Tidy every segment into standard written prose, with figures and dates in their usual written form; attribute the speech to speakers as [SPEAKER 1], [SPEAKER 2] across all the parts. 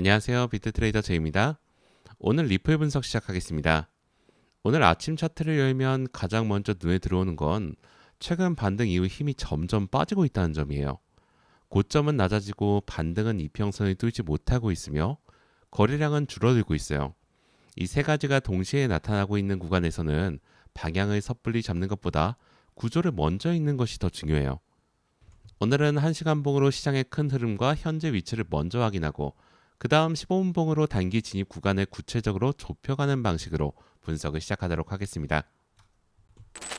[SPEAKER 1] 안녕하세요. 비트트레이더 제이입니다. 오늘 리플 분석 시작하겠습니다. 오늘 아침 차트를 열면 가장 먼저 눈에 들어오는 건 최근 반등 이후 힘이 점점 빠지고 있다는 점이에요. 고점은 낮아지고 반등은 이평선을 뚫지 못하고 있으며 거래량은 줄어들고 있어요. 이 세 가지가 동시에 나타나고 있는 구간에서는 방향을 섣불리 잡는 것보다 구조를 먼저 읽는 것이 더 중요해요. 오늘은 1시간봉으로 시장의 큰 흐름과 현재 위치를 먼저 확인하고 그 다음 15분봉으로 단기 진입 구간을 구체적으로 좁혀가는 방식으로 분석을 시작하도록 하겠습니다.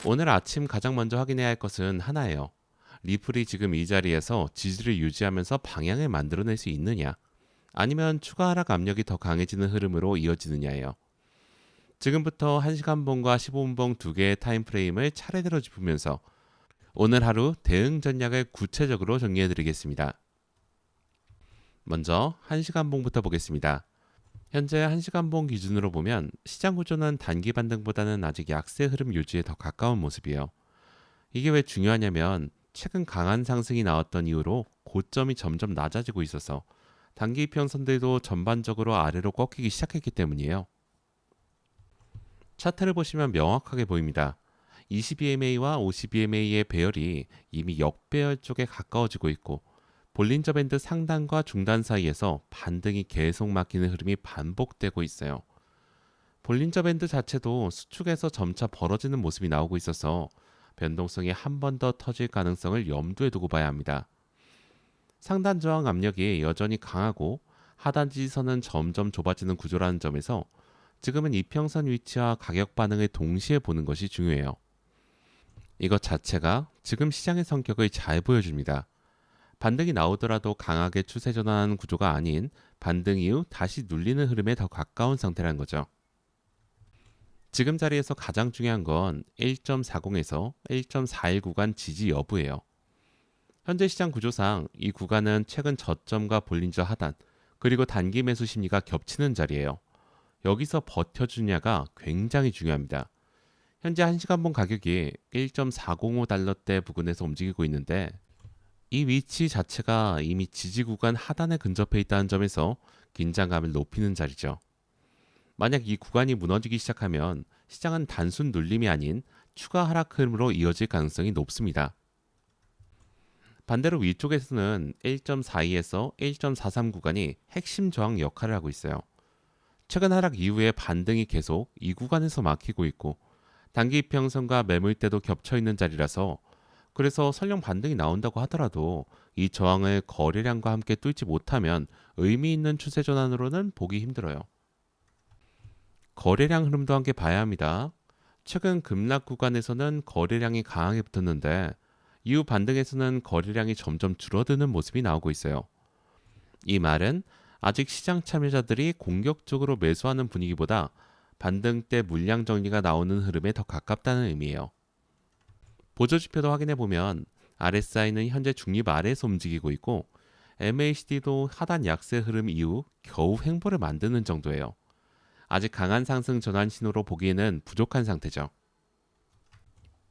[SPEAKER 1] 오늘 아침 가장 먼저 확인해야 할 것은 하나예요. 리플이 지금 이 자리에서 지지를 유지하면서 방향을 만들어낼 수 있느냐, 아니면 추가 하락 압력이 더 강해지는 흐름으로 이어지느냐예요. 지금부터 1시간봉과 15분봉 두 개의 타임프레임을 차례대로 짚으면서 오늘 하루 대응 전략을 구체적으로 정리해드리겠습니다. 먼저 1시간봉부터 보겠습니다. 현재 1시간봉 기준으로 보면 시장 구조는 단기 반등보다는 아직 약세 흐름 유지에 더 가까운 모습이에요. 이게 왜 중요하냐면 최근 강한 상승이 나왔던 이후로 고점이 점점 낮아지고 있어서 단기 이평선들도 전반적으로 아래로 꺾이기 시작했기 때문이에요. 차트를 보시면 명확하게 보입니다. 22MA와 52MA의 배열이 이미 역배열 쪽에 가까워지고 있고 볼린저 밴드 상단과 중단 사이에서 반등이 계속 막히는 흐름이 반복되고 있어요. 볼린저 밴드 자체도 수축에서 점차 벌어지는 모습이 나오고 있어서 변동성이 한 번 더 터질 가능성을 염두에 두고 봐야 합니다. 상단 저항 압력이 여전히 강하고 하단 지지선은 점점 좁아지는 구조라는 점에서 지금은 이평선 위치와 가격 반응을 동시에 보는 것이 중요해요. 이것 자체가 지금 시장의 성격을 잘 보여줍니다. 반등이 나오더라도 강하게 추세 전환하는 구조가 아닌 반등 이후 다시 눌리는 흐름에 더 가까운 상태라는 거죠. 지금 자리에서 가장 중요한 건 1.40에서 1.41 구간 지지 여부예요. 현재 시장 구조상 이 구간은 최근 저점과 볼린저 하단 그리고 단기 매수 심리가 겹치는 자리예요. 여기서 버텨주냐가 굉장히 중요합니다. 현재 1시간봉 가격이 1.405달러대 부근에서 움직이고 있는데 이 위치 자체가 이미 지지 구간 하단에 근접해 있다는 점에서 긴장감을 높이는 자리죠. 만약 이 구간이 무너지기 시작하면 시장은 단순 눌림이 아닌 추가 하락 흐름으로 이어질 가능성이 높습니다. 반대로 위쪽에서는 1.42에서 1.43 구간이 핵심 저항 역할을 하고 있어요. 최근 하락 이후에 반등이 계속 이 구간에서 막히고 있고 단기 이평선과 매물대도 겹쳐 있는 자리라서 그래서 설령 반등이 나온다고 하더라도 이 저항을 거래량과 함께 뚫지 못하면 의미 있는 추세 전환으로는 보기 힘들어요. 거래량 흐름도 함께 봐야 합니다. 최근 급락 구간에서는 거래량이 강하게 붙었는데 이후 반등에서는 거래량이 점점 줄어드는 모습이 나오고 있어요. 이 말은 아직 시장 참여자들이 공격적으로 매수하는 분위기보다 반등 때 물량 정리가 나오는 흐름에 더 가깝다는 의미예요. 보조지표도 확인해보면 RSI는 현재 중립 아래에서 움직이고 있고 MACD도 하단 약세 흐름 이후 겨우 횡보를 만드는 정도예요. 아직 강한 상승 전환 신호로 보기에는 부족한 상태죠.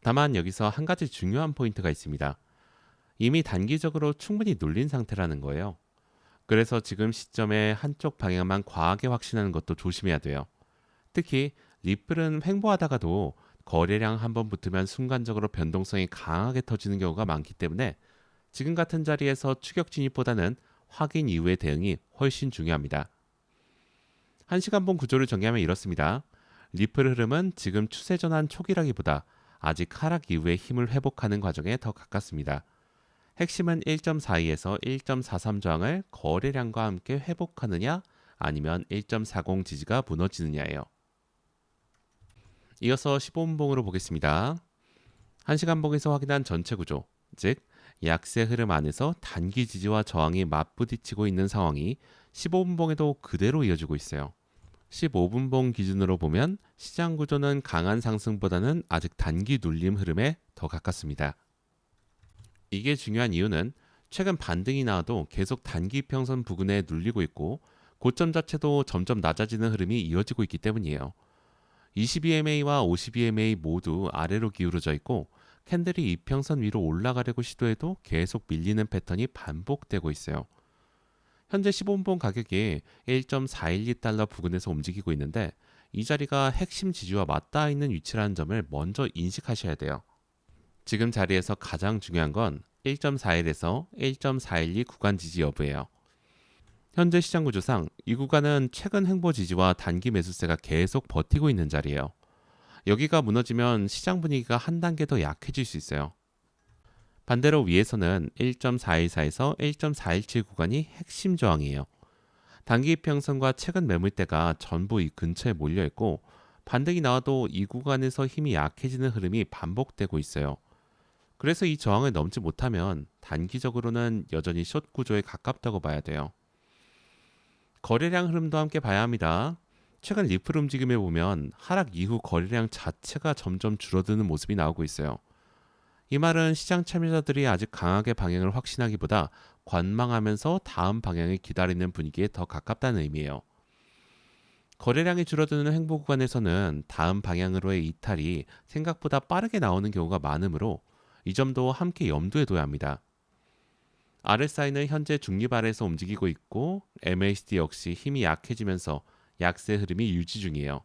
[SPEAKER 1] 다만 여기서 한 가지 중요한 포인트가 있습니다. 이미 단기적으로 충분히 눌린 상태라는 거예요. 그래서 지금 시점에 한쪽 방향만 과하게 확신하는 것도 조심해야 돼요. 특히 리플은 횡보하다가도 거래량 한번 붙으면 순간적으로 변동성이 강하게 터지는 경우가 많기 때문에 지금 같은 자리에서 추격 진입보다는 확인 이후의 대응이 훨씬 중요합니다. 1시간봉 구조를 정리하면 이렇습니다. 리플 흐름은 지금 추세 전환 초기라기보다 아직 하락 이후에 힘을 회복하는 과정에 더 가깝습니다. 핵심은 1.42에서 1.43 저항을 거래량과 함께 회복하느냐 아니면 1.40 지지가 무너지느냐예요. 이어서 15분봉으로 보겠습니다. 1시간봉에서 확인한 전체 구조, 즉 약세 흐름 안에서 단기 지지와 저항이 맞부딪히고 있는 상황이 15분봉에도 그대로 이어지고 있어요. 15분봉 기준으로 보면 시장 구조는 강한 상승보다는 아직 단기 눌림 흐름에 더 가깝습니다. 이게 중요한 이유는 최근 반등이 나와도 계속 단기 이평선 부근에 눌리고 있고 고점 자체도 점점 낮아지는 흐름이 이어지고 있기 때문이에요. 22MA와 52MA 모두 아래로 기울어져 있고 캔들이 이평선 위로 올라가려고 시도해도 계속 밀리는 패턴이 반복되고 있어요. 현재 15분봉 가격이 1.412달러 부근에서 움직이고 있는데 이 자리가 핵심 지지와 맞닿아 있는 위치라는 점을 먼저 인식하셔야 돼요. 지금 자리에서 가장 중요한 건 1.41에서 1.412 구간 지지 여부예요. 현재 시장 구조상 이 구간은 최근 횡보 지지와 단기 매수세가 계속 버티고 있는 자리예요. 여기가 무너지면 시장 분위기가 한 단계 더 약해질 수 있어요. 반대로 위에서는 1.414에서 1.417 구간이 핵심 저항이에요. 단기 평선과 최근 매물대가 전부 이 근처에 몰려 있고 반등이 나와도 이 구간에서 힘이 약해지는 흐름이 반복되고 있어요. 그래서 이 저항을 넘지 못하면 단기적으로는 여전히 숏 구조에 가깝다고 봐야 돼요. 거래량 흐름도 함께 봐야 합니다. 최근 리플 움직임을 보면 하락 이후 거래량 자체가 점점 줄어드는 모습이 나오고 있어요. 이 말은 시장 참여자들이 아직 강하게 방향을 확신하기보다 관망하면서 다음 방향을 기다리는 분위기에 더 가깝다는 의미예요. 거래량이 줄어드는 횡보 구간에서는 다음 방향으로의 이탈이 생각보다 빠르게 나오는 경우가 많으므로 이 점도 함께 염두에 둬야 합니다. RSI는 현재 중립 아래에서 움직이고 있고 MACD 역시 힘이 약해지면서 약세 흐름이 유지 중이에요.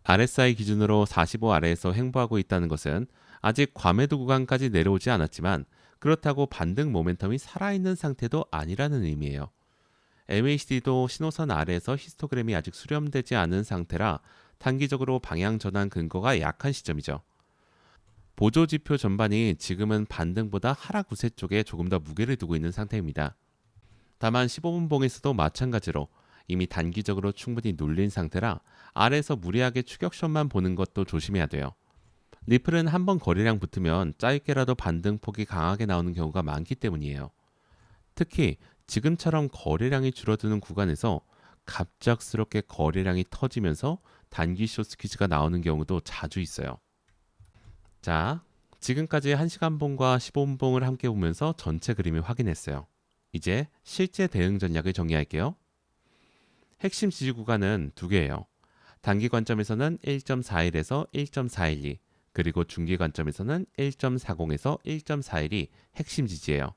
[SPEAKER 1] RSI 기준으로 45 아래에서 횡보하고 있다는 것은 아직 과매도 구간까지 내려오지 않았지만 그렇다고 반등 모멘텀이 살아있는 상태도 아니라는 의미예요. MACD도 신호선 아래에서 히스토그램이 아직 수렴되지 않은 상태라 단기적으로 방향 전환 근거가 약한 시점이죠. 보조 지표 전반이 지금은 반등보다 하락 우세 쪽에 조금 더 무게를 두고 있는 상태입니다. 다만 15분봉에서도 마찬가지로 이미 단기적으로 충분히 눌린 상태라 아래에서 무리하게 추격션만 보는 것도 조심해야 돼요. 리플은 한번 거래량 붙으면 짧게라도 반등폭이 강하게 나오는 경우가 많기 때문이에요. 특히 지금처럼 거래량이 줄어드는 구간에서 갑작스럽게 거래량이 터지면서 단기 숏스퀴즈가 나오는 경우도 자주 있어요. 자, 지금까지 1시간봉과 15분봉을 함께 보면서 전체 그림을 확인했어요. 이제 실제 대응 전략을 정리할게요. 핵심 지지 구간은 두 개예요. 단기 관점에서는 1.41에서 1.412, 그리고 중기 관점에서는 1.40에서 1.41이 핵심 지지예요.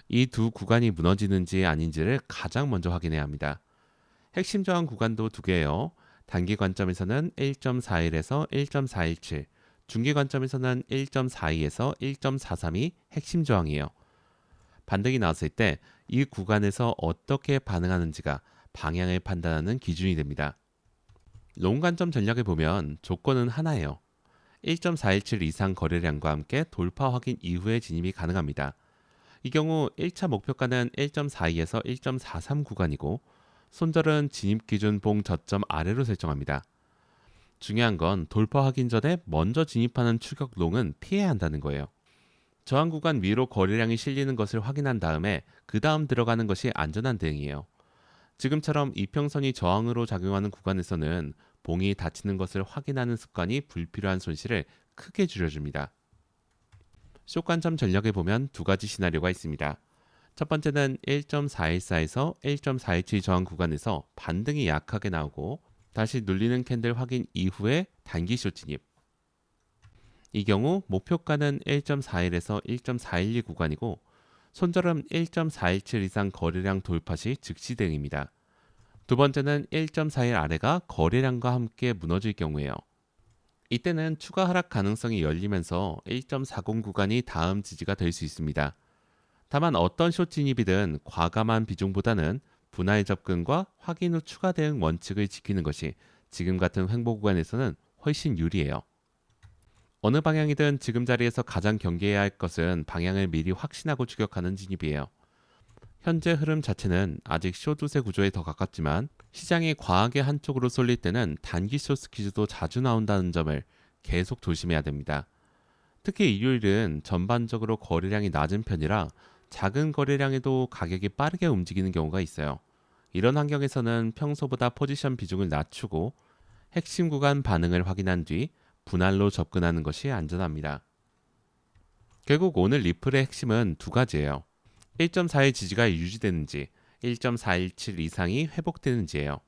[SPEAKER 1] 이 두 구간이 무너지는지 아닌지를 가장 먼저 확인해야 합니다. 핵심 저항 구간도 두 개예요. 단기 관점에서는 1.41에서 1.417, 중기 관점에서는 1.42에서 1.432 핵심 저항이에요. 반등이 나왔을 때 이 구간에서 어떻게 반응하는지가 방향을 판단하는 기준이 됩니다. 롱 관점 전략을 보면 조건은 하나예요. 1.417 이상 거래량과 함께 돌파 확인 이후에 진입이 가능합니다. 이 경우 1차 목표가는 1.42에서 1.43 구간이고 손절은 진입 기준 봉 저점 아래로 설정합니다. 중요한 건 돌파 확인 전에 먼저 진입하는 추격 롱은 피해야 한다는 거예요. 저항 구간 위로 거래량이 실리는 것을 확인한 다음에 그 다음 들어가는 것이 안전한 대응이에요. 지금처럼 이평선이 저항으로 작용하는 구간에서는 봉이 닫히는 것을 확인하는 습관이 불필요한 손실을 크게 줄여줍니다. 숏 관점 전략에 보면 두 가지 시나리오가 있습니다. 첫 번째는 1.414에서 1.417 저항 구간에서 반등이 약하게 나오고 다시 눌리는 캔들 확인 이후에 단기 숏 진입. 이 경우 목표가는 1.41에서 1.412 구간이고 손절은 1.417 이상 거래량 돌파 시 즉시 대응입니다. 두 번째는 1.41 아래가 거래량과 함께 무너질 경우예요. 이때는 추가 하락 가능성이 열리면서 1.40 구간이 다음 지지가 될 수 있습니다. 다만 어떤 숏 진입이든 과감한 비중보다는 분할 접근과 확인 후 추가 대응 원칙을 지키는 것이 지금 같은 횡보 구간에서는 훨씬 유리해요. 어느 방향이든 지금 자리에서 가장 경계해야 할 것은 방향을 미리 확신하고 추격하는 진입이에요. 현재 흐름 자체는 아직 숏 우세 구조에 더 가깝지만 시장이 과하게 한쪽으로 쏠릴 때는 단기 숏 스퀴즈도 자주 나온다는 점을 계속 조심해야 됩니다. 특히 일요일은 전반적으로 거래량이 낮은 편이라 작은 거래량에도 가격이 빠르게 움직이는 경우가 있어요. 이런 환경에서는 평소보다 포지션 비중을 낮추고 핵심 구간 반응을 확인한 뒤 분할로 접근하는 것이 안전합니다. 결국 오늘 리플의 핵심은 두 가지예요. 1.4의 지지가 유지되는지 1.417 이상이 회복되는지예요.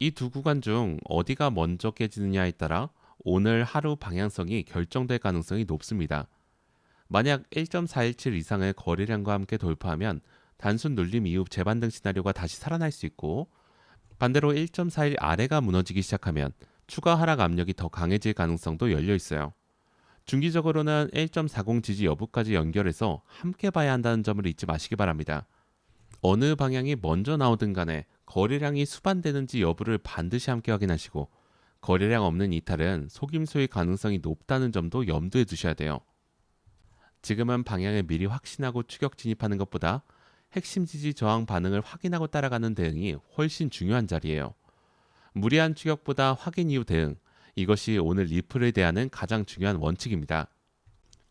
[SPEAKER 1] 이 두 구간 중 어디가 먼저 깨지느냐에 따라 오늘 하루 방향성이 결정될 가능성이 높습니다. 만약 1.417 이상의 거래량과 함께 돌파하면 단순 눌림 이후 재반등 시나리오가 다시 살아날 수 있고, 반대로 1.41 아래가 무너지기 시작하면 추가 하락 압력이 더 강해질 가능성도 열려 있어요. 중기적으로는 1.40 지지 여부까지 연결해서 함께 봐야 한다는 점을 잊지 마시기 바랍니다. 어느 방향이 먼저 나오든 간에 거래량이 수반되는지 여부를 반드시 함께 확인하시고, 거래량 없는 이탈은 속임수의 가능성이 높다는 점도 염두에 두셔야 돼요. 지금은 방향을 미리 확신하고 추격 진입하는 것보다 핵심 지지 저항 반응을 확인하고 따라가는 대응이 훨씬 중요한 자리예요. 무리한 추격보다 확인 이후 대응, 이것이 오늘 리플을 대하는 가장 중요한 원칙입니다.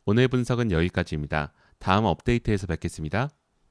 [SPEAKER 1] 오늘 분석은 여기까지입니다. 다음 업데이트에서 뵙겠습니다.